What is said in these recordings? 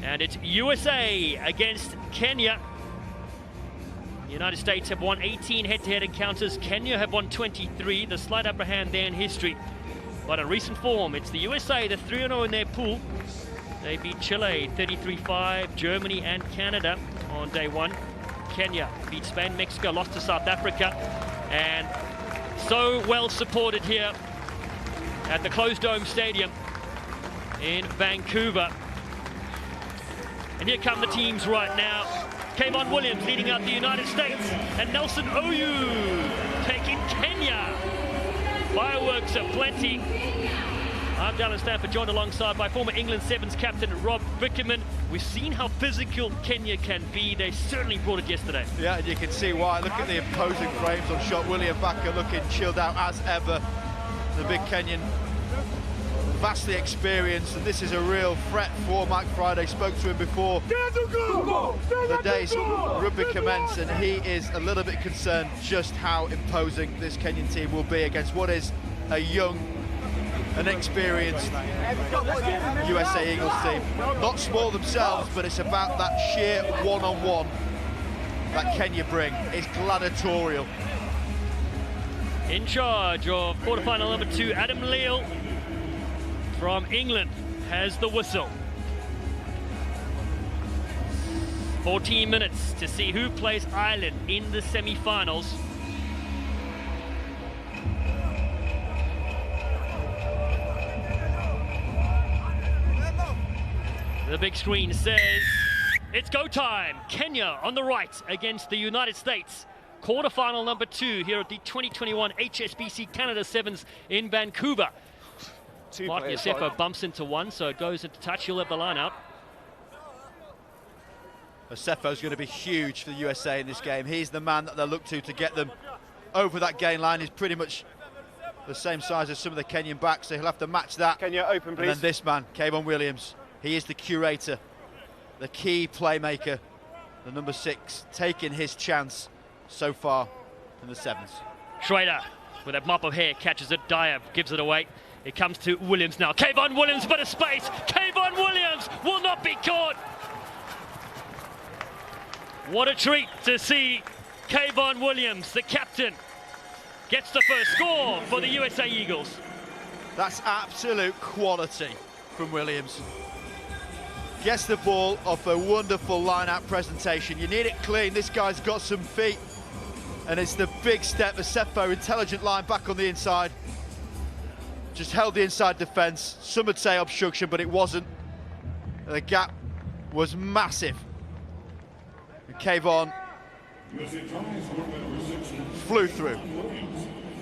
And it's USA against Kenya. The United States have won 18 head-to-head encounters. Kenya have won 23, the slight upper hand there in history. But in recent form, it's the USA, the 3-0 in their pool. They beat Chile 33-5, Germany and Canada on day one. Kenya beat Spain, Mexico lost to South Africa. And so well supported here at the closed dome stadium in Vancouver. And here come the teams right now. Kayvon Williams leading out the United States, and Nelson Oyu taking Kenya. Fireworks aplenty. I'm Dallin Stanford, joined alongside by former England 7's captain Rob Vickerman. We've seen how physical Kenya can be. They certainly brought it yesterday. Yeah, and you can see why. Look at the imposing frames on shot. William Bakker looking chilled out as ever. The big Kenyan, vastly experienced, and this is a real threat for Mike Friday. Spoke to him before the day's rugby commence, and he is a little bit concerned just how imposing this Kenyan team will be against what is a young and experienced USA Eagles team. Not small themselves, but it's about that sheer one-on-one that Kenya bring. It's gladiatorial. In charge of quarterfinal number 2, Adam Leal from England has the whistle. 14 minutes to see who plays Ireland in the semi-finals. The big screen says it's go time. Kenya on the right against the United States. Quarterfinal number 2 here at the 2021 HSBC Canada 7's in Vancouver. Mark Yosefo bumps into one, so it goes into touch. He'll have the line out. Yosefo's going to be huge for the USA in this game. He's the man that they'll look to get them over that gain line. He's pretty much the same size as some of the Kenyan backs, so he'll have to match that. Kenya, open, please. And then this man, Kayvon Williams, he is the curator, the key playmaker, the number 6, taking his chance so far in the 7's. Schrader with a mop of hair catches it. Dyer gives it away. It comes to Williams now. Kayvon Williams, bit of space. Kayvon Williams will not be caught. What a treat to see Kayvon Williams, the captain, gets the first score for the USA Eagles. That's absolute quality from Williams. Gets the ball off a wonderful line-out presentation. You need it clean. This guy's got some feet. And it's the big step. Yosefo, intelligent line back on the inside. Just held the inside defence. Some would say obstruction, but it wasn't. The gap was massive. And Kayvon flew through.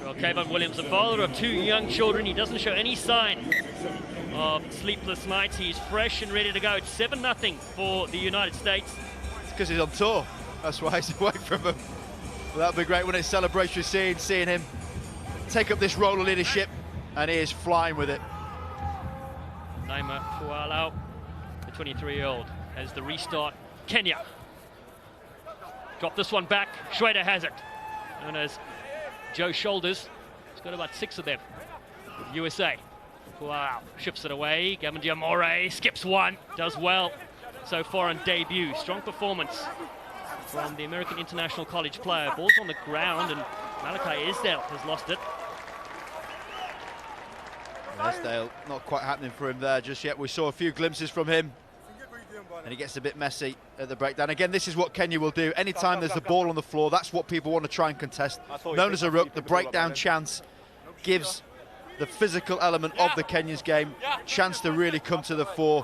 Well, Kayvon Williams, the father of 2 young children, he doesn't show any sign of sleepless nights. He's fresh and ready to go. It's 7-0 for the United States. It's because he's on tour. That's why he's away from them. Well, that'll be great when it's celebratory scene, seeing him take up this role of leadership, and he is flying with it. Naima Fualau, the 23-year-old, has the restart. Kenya. Drop this one back. Schrader has it. Known as Joe Shoulders. He's got about 6 of them. USA. Wow, ships it away. Gavin Diamore skips one, does well so far on debut. Strong performance from the American International College player. Ball's on the ground, and Malachi Isdale has lost it. Isdale, not quite happening for him there just yet. We saw a few glimpses from him, and he gets a bit messy at the breakdown. Again, this is what Kenya will do. Anytime there's the ball on the floor, that's what people want to try and contest. Known as a ruck, the breakdown chance gives the physical element of the Kenya's game chance to really come to the fore.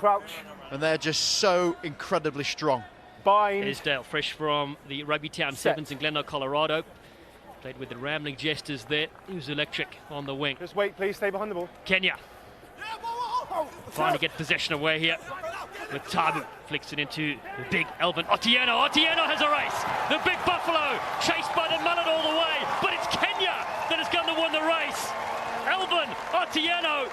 And they're just so incredibly strong. Isdale, fresh from the Rugby Town 7's in Glendale, Colorado. Played with the rambling gestures there. He was electric on the wing. Just wait, please, stay behind the ball. Kenya. Finally get possession away here. With Tabu flicks it into the big Elvin Otieno. Otieno has a race. The big Buffalo chased by the mullet all the way. But it's Kenya that is going to win the race. Elvin Otieno.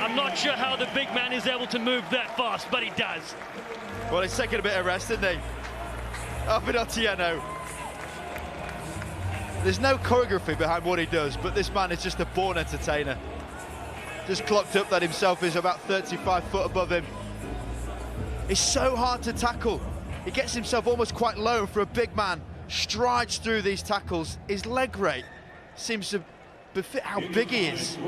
I'm not sure how the big man is able to move that fast, but he does. Well, he's taking a bit of rest, isn't he? Elvin Otieno. There's no choreography behind what he does, but this man is just a born entertainer. just clocked up that himself is about 35 foot above him. It's so hard to tackle. He gets himself almost quite low, and for a big man, strides through these tackles. His leg rate seems to befit how big he is.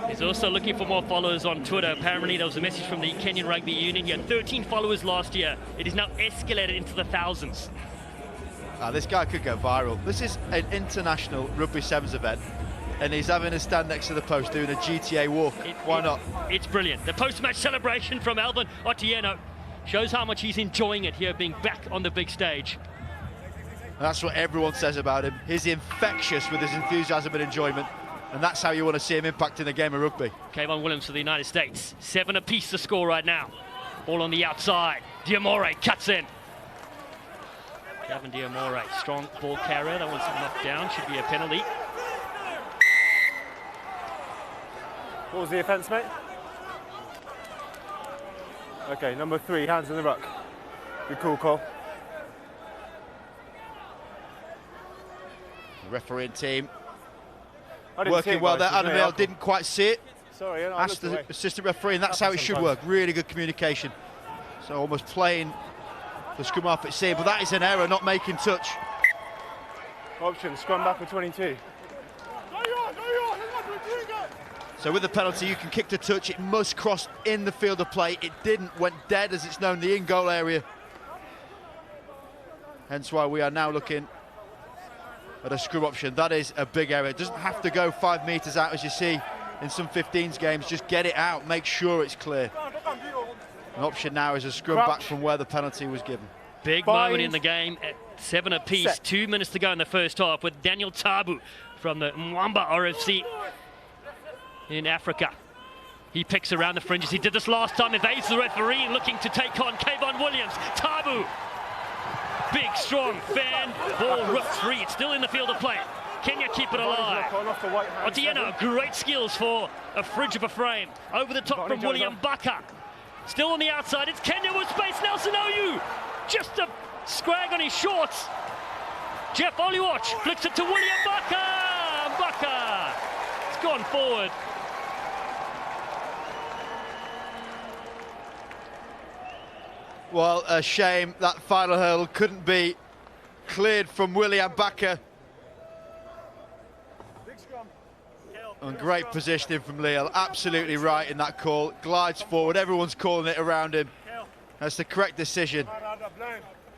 He's also looking for more followers on Twitter. Apparently there was a message from the Kenyan Rugby Union. He had 13 followers last year. It is now escalated into the thousands. This guy could go viral. This is an international Rugby Sevens event, and he's having a stand next to the post doing a GTA walk. Why not? It's brilliant. The post-match celebration from Alvin Otieno shows how much he's enjoying it here, being back on the big stage. That's what everyone says about him. He's infectious with his enthusiasm and enjoyment, and that's how you want to see him impacting the game of rugby. Kayvon Williams for the United States. 7 apiece to score right now. Ball on the outside. Diamore cuts in. Gavin Diamore, strong ball carrier. That one's knocked down. Should be a penalty. What was the offence, mate? Okay, number 3, hands in the ruck. Good call, Cole. The refereeing team working well there. Adam Hale didn't quite see it. Sorry, Asked the assistant referee, and that's how it should work. Really good communication. So almost playing the scrum off at sea, but that is an error, not making touch. Option, scrum back for 22. So with the penalty, you can kick the touch. It must cross in the field of play. It didn't, went dead, as it's known, the in-goal area. Hence why we are now looking at a scrum option. That is a big error. It doesn't have to go 5 metres out, as you see in some 15s games. Just get it out, make sure it's clear. An option now is a scrum back from where the penalty was given. Big moment in the game at 7 apiece. Set. 2 minutes to go in the first half with Daniel Tabu from the Mwamba RFC in Africa. He picks around the fringes. He did this last time, evades the referee, looking to take on Kayvon Williams. Tabu, big, strong fan, ball ripped free. It's still in the field of play. Kenya keep it alive. Otieno, great skills for a fridge of a frame. Over the top from William Baka. Still on the outside, it's Kenya with space. Nelson Oyu, just a scrag on his shorts. Jeff Oliwatch flicks it to William Baka. Baka, it's gone forward. Well, a shame that final hurdle couldn't be cleared from William Baka. And great positioning from Leal, absolutely right in that call. Glides forward, everyone's calling it around him. That's the correct decision.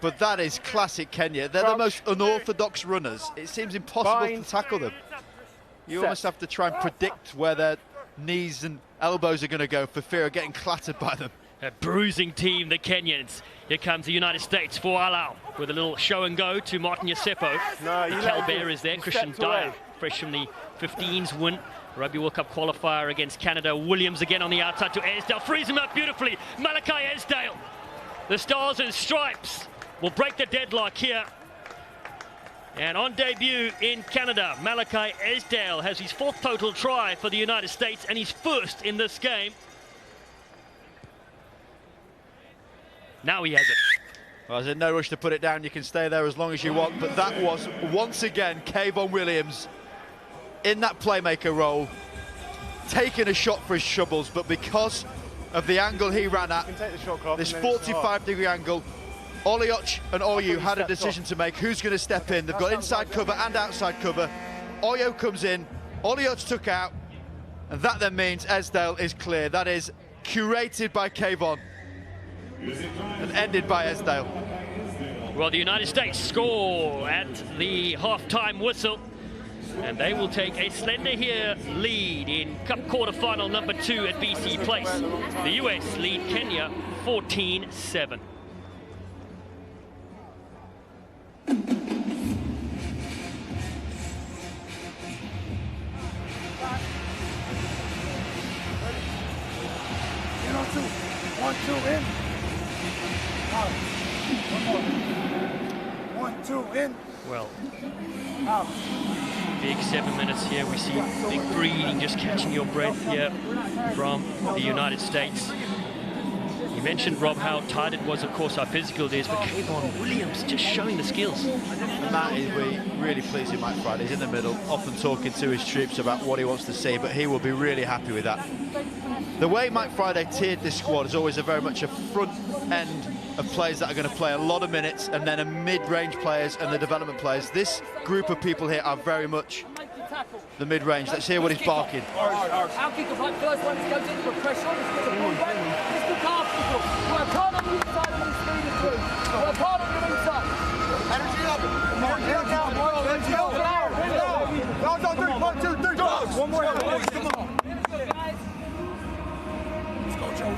But that is classic Kenya. They're the most unorthodox runners. It seems impossible to tackle them. You almost have to try and predict where their knees and elbows are going to go for fear of getting clattered by them. A bruising team, the Kenyans. Here comes the United States for Alau with a little show and go to Martin Yosepo. Calbear is there. Christian Dyer, fresh from the 15s win. Rugby World Cup qualifier against Canada. Williams again on the outside to Esdale. Frees him up beautifully. Malachi Esdale. The Stars and Stripes will break the deadlock here. And on debut in Canada, Malachi Esdale has his 4th total try for the United States and his 1st in this game. Now he has it. Well, there's no rush to put it down. You can stay there as long as you want. But that was, once again, Kayvon Williams in that playmaker role, taking a shot for his troubles. But because of the angle he ran at, this 45-degree angle, Oliwatch and Oyu had a decision to make. Who's going to step in? They've got inside cover and outside cover. Oyo comes in, Oliwatch took out, and that then means Esdale is clear. That is curated by Kayvon and ended by Esdale. Well, the United States score at the half-time whistle, and they will take a slender here lead in Cup quarter-final number 2 at BC Place. The US lead Kenya 14-7. One, two, in. Out. One more. 1, 2, in. Well, out. Big 7 minutes here. We see big breathing, just catching your breath here from the United States. You mentioned, Rob, how tight it was, of course, our physical days, but Kayvon Williams just showing the skills. And that is really pleasing Mike Friday. He's in the middle, often talking to his troops about what he wants to see, but he will be really happy with that. The way Mike Friday tiered this squad is always very much a front end of players that are going to play a lot of minutes, and then a mid-range players and the development players. This group of people here are very much the mid-range. Let's hear what he's barking. Our kick-off, like first one, goes into the pressure, let's get the ball back, let's look after people. Work hard on the inside and the speed is good. Work hard on your inside. Energy up. Let's go. 1, 2, 3, go. One more. Come on. Let's go, Joe.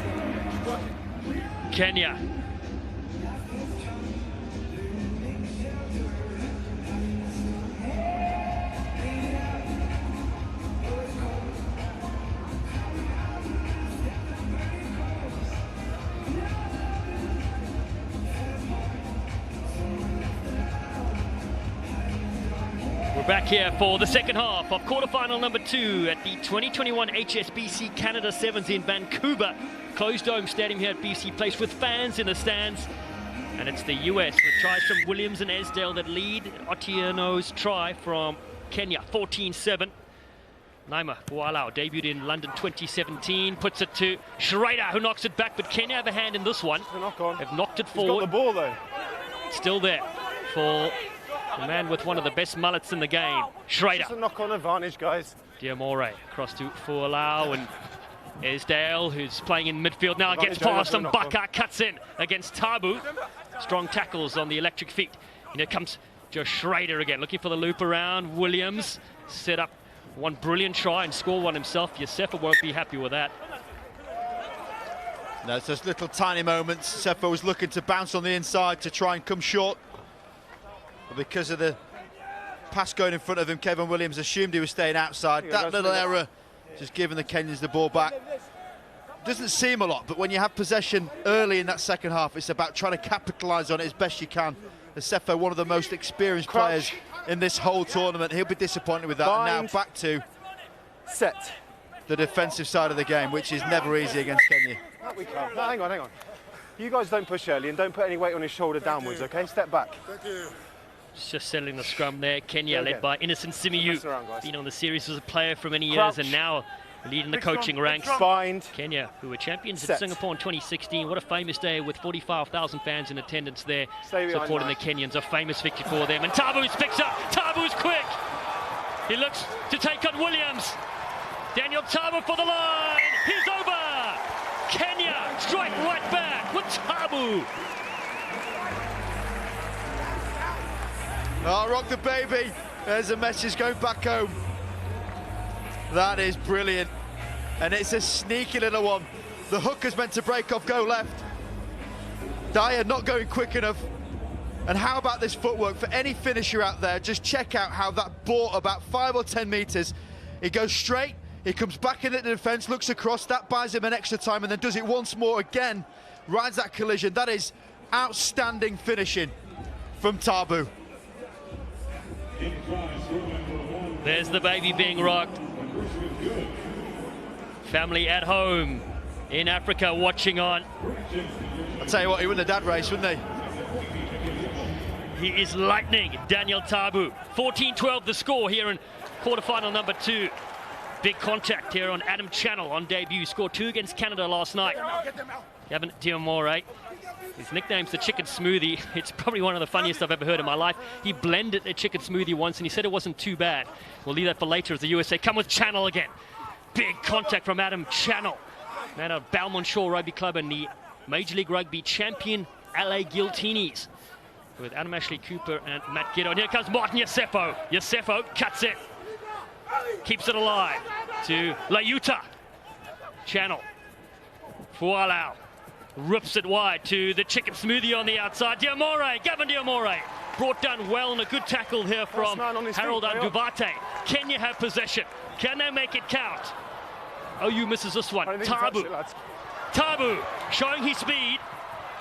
Kenya. Back here for the second half of quarterfinal number 2 at the 2021 HSBC Canada 7's in Vancouver. Closed dome stadium here at BC Place with fans in the stands. And it's the US with tries from Williams and Esdale that lead. Otieno's try from Kenya, 14-7. Naima Bualau debuted in London 2017, puts it to Schrader, who knocks it back, but Kenya have a hand in this one. Have knocked it forward. He's got the ball though. Still there for the man with one of the best mullets in the game, Schrader. It's a knock-on advantage, guys. Diamore across to Fualau, and Esdale, who's playing in midfield now, gets past him. Baka cuts in against Tabu. Strong tackles on the electric feet. And here comes Joe Schrader again, looking for the loop around. Williams set up one brilliant try and score one himself. Yosefa won't be happy with that. No, it's those little tiny moments. Yosefa was looking to bounce on the inside to try and come short. But because of the pass going in front of him, Kayvon Williams assumed he was staying outside. That little error just giving the Kenyans the ball back. Doesn't seem a lot, but when you have possession early in that second half, it's about trying to capitalise on it as best you can. Yosefa, one of the most experienced players in this whole tournament, he'll be disappointed with that. And now back to set the defensive side of the game, which is never easy against Kenya. No, we can't. No, hang on. You guys don't push early and don't put any weight on his shoulder downwards, okay? Step back. Thank you. Just settling the scrum there. Kenya led by Innocent Simiyu. Been on the series as a player for many years and now leading the coaching ranks. Kenya, who were champions in Singapore in 2016. What a famous day with 45,000 fans in attendance there supporting the Kenyans. A famous victory for them. And Tabu's picks up. Tabu's quick. He looks to take on Williams. Daniel Tabu for the line. He's over. Kenya strike right back with Tabu. Oh, rock the baby. There's a message going back home. That is brilliant. And it's a sneaky little one. The hooker's meant to break off, go left. Dyer not going quick enough. And how about this footwork for any finisher out there? Just check out how that ball about 5 or 10 meters. He goes straight, he comes back into the defense, looks across, that buys him an extra time and then does it once more again. Rides that collision. That is outstanding finishing from Tabu. There's the baby being rocked. Family at home in Africa watching on. I'll tell you what, he won the dad race, wouldn't he? He is lightning, Daniel Tabu. 14-12 the score here in quarterfinal number 2. Big contact here on Adam Channel on debut. Scored 2 against Canada last night. Gavin Diamore. His nickname's the Chicken Smoothie. It's probably one of the funniest I've ever heard in my life. He blended a chicken smoothie once and he said it wasn't too bad. We'll leave that for later as the USA come with Channel again. Big contact from Adam Channel. Man of Balmont Shore Rugby Club and the Major League Rugby champion LA Guiltinis. With Adam Ashley Cooper and Matt Giddo. And here comes Martin Yosefo. Yosefo cuts it. Keeps it alive to Layuta. Channel. Fualau. Rips it wide to the Chicken Smoothie on the outside. Diamore, Gavin Diamore. Brought down well and a good tackle here from Harold Andubate. Kenya have possession. Can they make it count? OU misses this one. Tabu. Tabu showing his speed.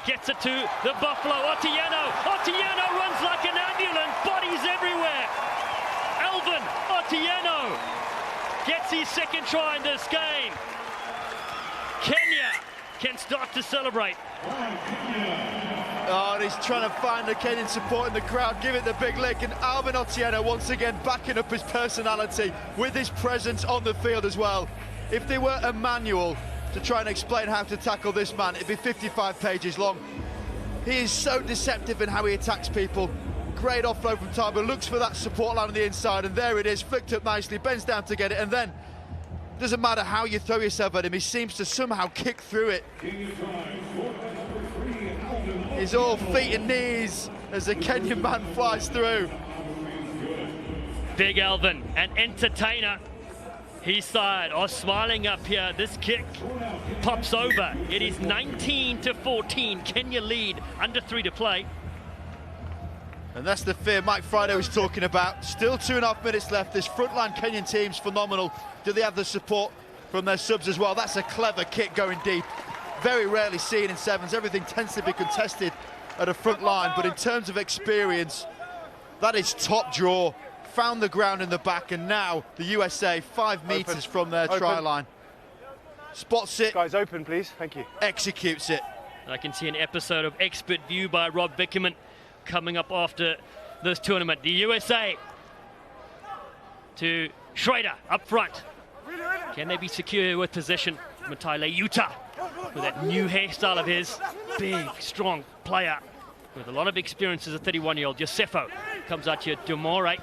Gets it to the Buffalo. Otieno. Otieno runs like an ambulance. Bodies everywhere. Alvin Otieno gets his second try in this game. Kenya can start to celebrate. Oh, and he's trying to find the Kenyan support in the crowd, give it the big lick, and Alvin Otieno once again backing up his personality with his presence on the field as well. If there were a manual to try and explain how to tackle this man, it'd be 55 pages long. He is so deceptive in how he attacks people. Great offload from Taibu, looks for that support line on the inside, and there it is, flicked up nicely, bends down to get it, and then doesn't matter how you throw yourself at him, he seems to somehow kick through it. He's all feet and knees as the Kenyan man flies through. Big Alvin, an entertainer. His side are smiling up here. This kick pops over. It is 19-14. Kenya lead, under 3 to play. And that's the fear Mike Friday was talking about. Still 2.5 minutes left. This frontline Kenyan team's phenomenal. Do they have the support from their subs as well? That's a clever kick going deep. Very rarely seen in sevens. Everything tends to be contested at a front line, but in terms of experience, that is top draw. Found the ground in the back, and now the USA 5 meters from their try line. Spots it. Guys, open, please. Thank you. Executes it. I can see an episode of Expert View by Rob Bickerman coming up after this tournament. The USA to Schrader up front. Can they be secure with possession? Matai Leuta with that new hairstyle of his. Big, strong player with a lot of experience as a 31-year-old. Josefo comes out here. Dumore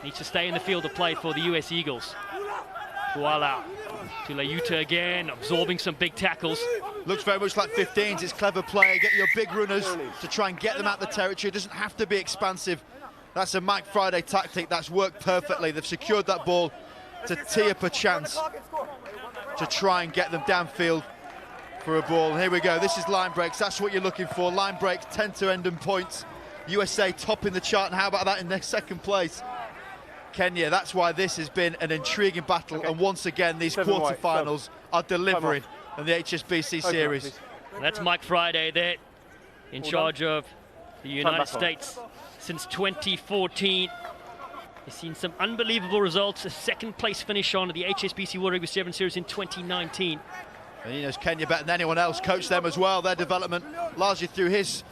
needs to stay in the field of play for the US Eagles. Voila. To Leuta again, absorbing some big tackles. Looks very much like 15s. It's clever play. Get your big runners to try and get them out the territory. It doesn't have to be expansive. That's a Mike Friday tactic that's worked perfectly. They've secured that ball to tee up a chance to try and get them downfield for a ball. And here we go. This is line breaks. That's what you're looking for. Line breaks tend to end in points. USA topping the chart, and how about that in their second place? Kenya, that's why this has been an intriguing battle, and once again these quarterfinals are delivering in the HSBC series. That's Mike Friday there, in charge of the United States since 2014. He's seen some unbelievable results, a second place finish on the HSBC World Rugby 7 Series in 2019. And he knows Kenya better than anyone else, coached them as well, their development largely through his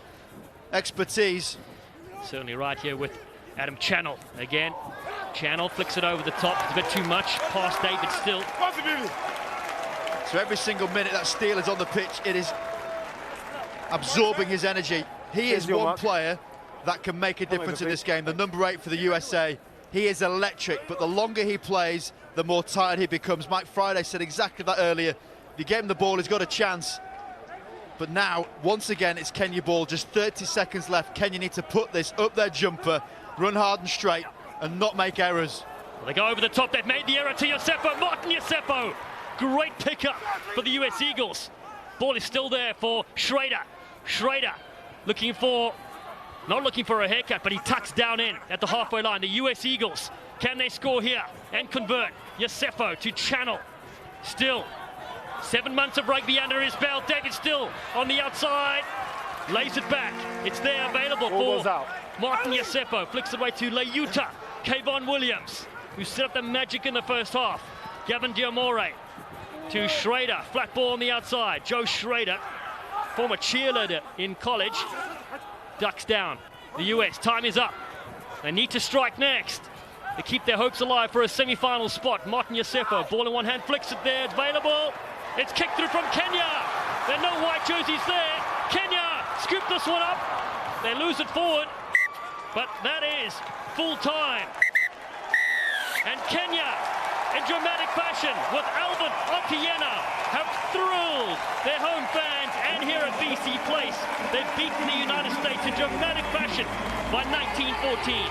expertise. Certainly right here with Adam Channel again. Channel flicks it over the top. It's a bit too much. Past David Still. So every single minute that Steele is on the pitch, it is absorbing his energy. He is one player that can make a difference in this game. The number 8 for the USA. He is electric, but the longer he plays, the more tired he becomes. Mike Friday said exactly that earlier. If you get him the ball, he's got a chance. But now, once again, it's Kenya ball. Just 30 seconds left. Kenya need to put this up their jumper, run hard and straight, and not make errors. Well, they go over the top. They've made the error to Josefo. Martin Josefo. Great pickup for the US Eagles. Ball is still there for Schrader. Schrader looking for, not looking for a haircut, but he tucks down in at the halfway line. The US Eagles, can they score here and convert? Josefo to Channel. Still, 7 months of rugby under his belt. David Still on the outside. Lays it back. It's there available for Martin Josefo. Flicks it away to Leuta. Kayvon Williams, who set up the magic in the first half. Gavin Diamore to Schrader. Flat ball on the outside. Joe Schrader, former cheerleader in college, ducks down. The US, time is up. They need to strike next to keep their hopes alive for a semi-final spot. Martin Josefo, ball in one hand, flicks it there. It's available. It's kicked through from Kenya. There are no white jerseys there. Kenya scoop this one up. They lose it forward, but that is full time. And Kenya, in dramatic fashion, with Alvin Otieno, have thrilled their home fans and here at BC Place. They've beaten the United States in dramatic fashion by 19-14.